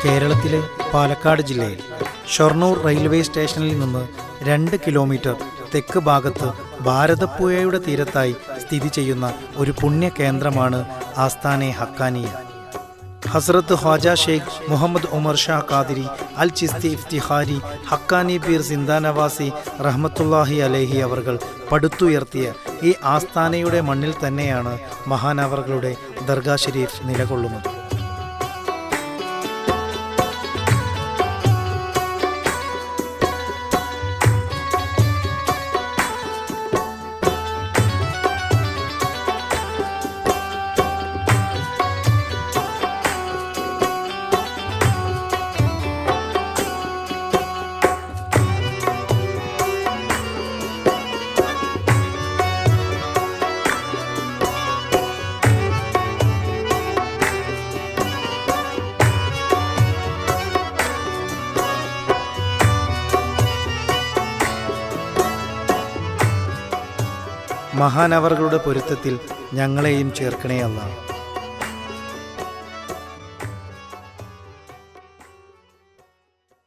കേരളത്തിലെ പാലക്കാട് ജില്ലയിൽ ഷൊർണൂർ റെയിൽവേ സ്റ്റേഷനിൽ നിന്ന് 2 കിലോമീറ്റർ തെക്ക് ഭാഗത്ത് ഭാരതപ്പുഴയുടെ തീരത്തായി സ്ഥിതി ചെയ്യുന്ന ഒരു പുണ്യകേന്ദ്രമാണ് ആസ്ഥാനെ ഹക്കാനിയ. ഹസ്രത്ത് ഖ്വാജ ഷെയ്ഖ് മുഹമ്മദ് ഉമർ ഷാ ഖാദിരി അൽ ചിസ്തി ഇഫ്തിഖാരി ഹക്കാനി പീർ സിന്ദാനവാസി റഹ്മത്തുള്ളാഹി അലൈഹി അവർകൾ പടുത്തുയർത്തിയ ഈ ആസ്ഥാനയുടെ മണ്ണിൽ തന്നെയാണ് മഹാനവറുകളുടെ ദർഗാ ഷരീഫ് നിലകൊള്ളുന്നത്. മഹാനവറുകളുടെ പൊരുത്തത്തിൽ ഞങ്ങളെയും ചേർക്കണേ അല്ലാഹ്.